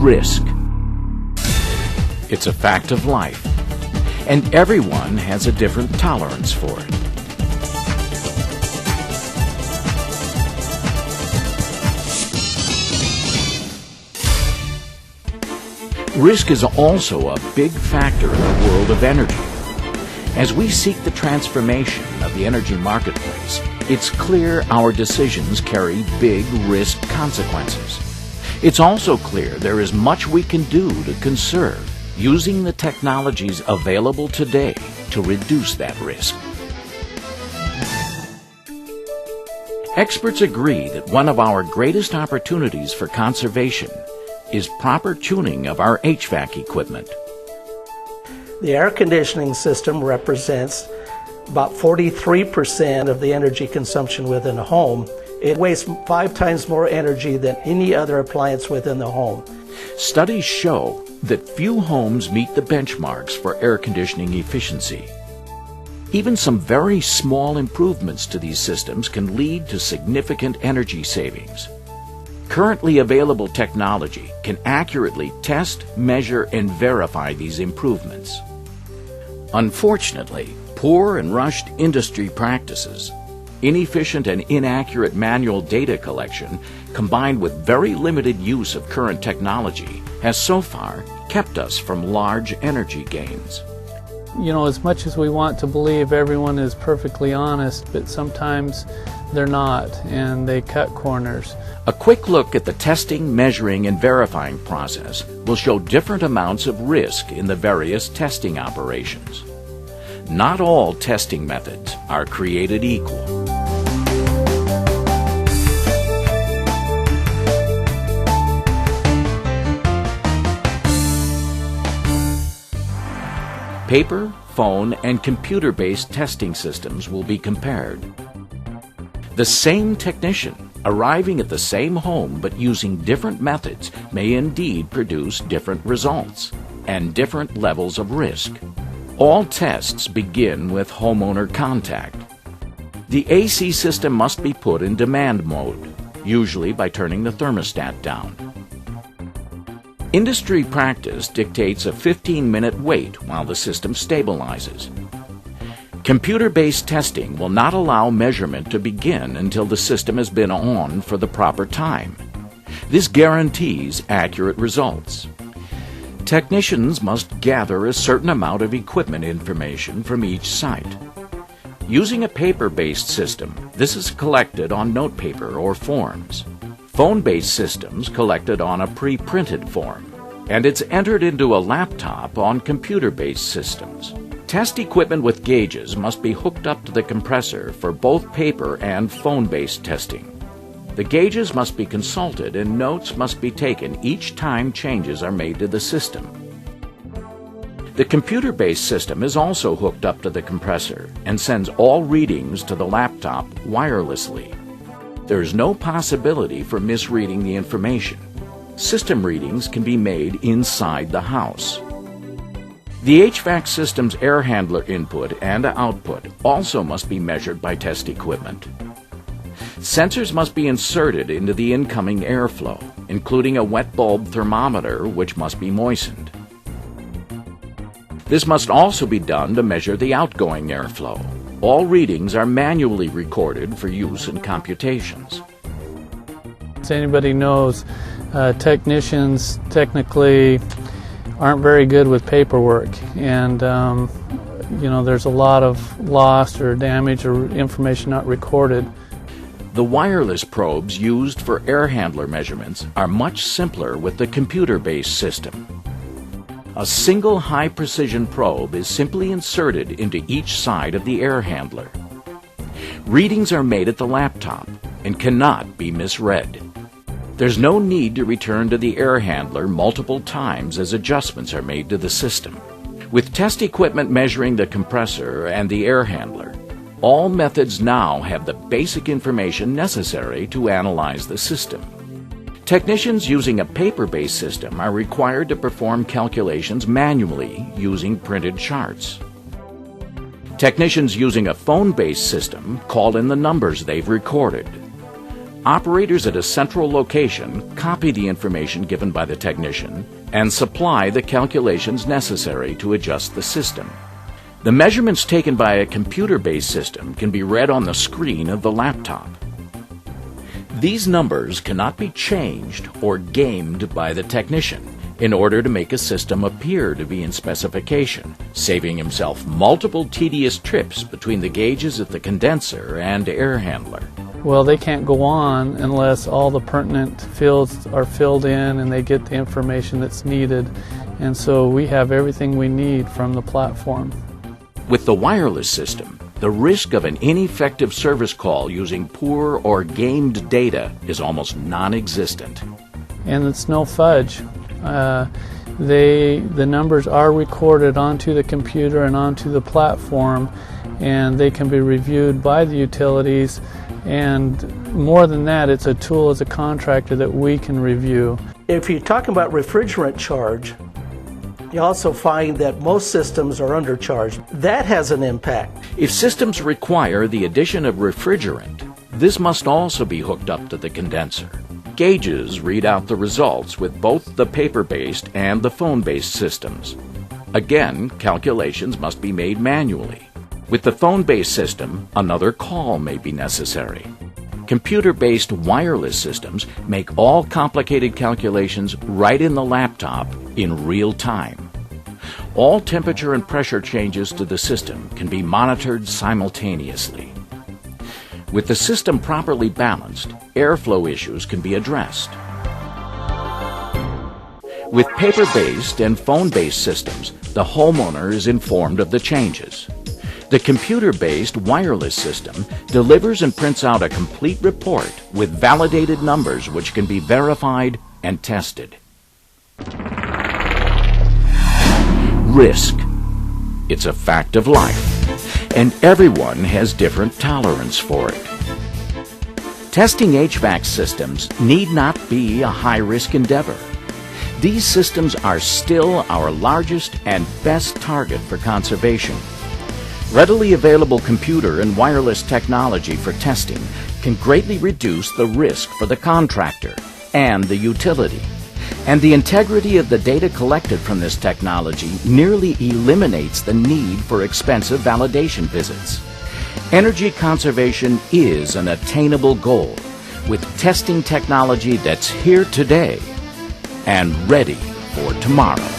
risk. It's a fact of life, and everyone has a different tolerance for it. Risk is also a big factor in the world of energy. As we seek the transformation of the energy marketplace, it's clear our decisions carry big risk consequences. It's also clear there is much we can do to conserve, using the technologies available today to reduce that risk. Experts agree that one of our greatest opportunities for conservation is proper tuning of our HVAC equipment. The air conditioning system represents about 43% of the energy consumption within a home. It wastes 5 times more energy than any other appliance within the home. Studies show that few homes meet the benchmarks for air conditioning efficiency. Even some very small improvements to these systems can lead to significant energy savings. Currently available technology can accurately test, measure, and verify these improvements. Unfortunately, poor and rushed industry practices, inefficient and inaccurate manual data collection, combined with very limited use of current technology, has so far kept us from large energy gains. You know, as much as we want to believe everyone is perfectly honest, but sometimes they're not, and they cut corners. A quick look at the testing, measuring, and verifying process will show different amounts of risk in the various testing operations. Not all testing methods are created equal. Paper, phone, and computer-based testing systems will be compared. The same technician arriving at the same home but using different methods may indeed produce different results and different levels of risk. All tests begin with homeowner contact. The AC system must be put in demand mode, usually by turning the thermostat down. Industry practice dictates a 15-minute wait while the system stabilizes. Computer-based testing will not allow measurement to begin until the system has been on for the proper time. This guarantees accurate results. Technicians must gather a certain amount of equipment information from each site. Using a paper-based system, this is collected on notepaper or forms. Phone-based systems collected on a pre-printed form, and it's entered into a laptop on computer-based systems. Test equipment with gauges must be hooked up to the compressor for both paper and phone-based testing. The gauges must be consulted and notes must be taken each time changes are made to the system. The computer-based system is also hooked up to the compressor and sends all readings to the laptop wirelessly. There is no possibility for misreading the information. System readings can be made inside the house. The HVAC system's air handler input and output also must be measured by test equipment. Sensors must be inserted into the incoming airflow, including a wet bulb thermometer which must be moistened. This must also be done to measure the outgoing airflow. All readings are manually recorded for use in computations. As anybody knows, technicians technically aren't very good with paperwork, and there's a lot of lost or damage or information not recorded. The wireless probes used for air handler measurements are much simpler with the computer-based system. A single high-precision probe is simply inserted into each side of the air handler. Readings are made at the laptop and cannot be misread. There's no need to return to the air handler multiple times as adjustments are made to the system. With test equipment measuring the compressor and the air handler, all methods now have the basic information necessary to analyze the system. Technicians using a paper-based system are required to perform calculations manually using printed charts. Technicians using a phone-based system call in the numbers they've recorded. Operators at a central location copy the information given by the technician and supply the calculations necessary to adjust the system. The measurements taken by a computer-based system can be read on the screen of the laptop. These numbers cannot be changed or gamed by the technician in order to make a system appear to be in specification, saving himself multiple tedious trips between the gauges at the condenser and air handler. Well, they can't go on unless all the pertinent fields are filled in and they get the information that's needed. And so we have everything we need from the platform. With the wireless system, the risk of an ineffective service call using poor or gamed data is almost non-existent. And it's no fudge. The numbers are recorded onto the computer and onto the platform, and they can be reviewed by the utilities. And more than that, it's a tool as a contractor that we can review. If you're talking about refrigerant charge, you also find that most systems are undercharged. That has an impact. If systems require the addition of refrigerant, this must also be hooked up to the condenser. Gauges read out the results with both the paper-based and the phone-based systems. Again, calculations must be made manually. With the phone-based system, another call may be necessary. Computer-based wireless systems make all complicated calculations right in the laptop in real time. All temperature and pressure changes to the system can be monitored simultaneously. With the system properly balanced, airflow issues can be addressed. With paper-based and phone-based systems, the homeowner is informed of the changes. The computer-based wireless system delivers and prints out a complete report with validated numbers which can be verified and tested. Risk. It's a fact of life, and everyone has different tolerance for it. Testing HVAC systems need not be a high-risk endeavor. These systems are still our largest and best target for conservation. Readily available computer and wireless technology for testing can greatly reduce the risk for the contractor and the utility. And the integrity of the data collected from this technology nearly eliminates the need for expensive validation visits. Energy conservation is an attainable goal with testing technology that's here today and ready for tomorrow.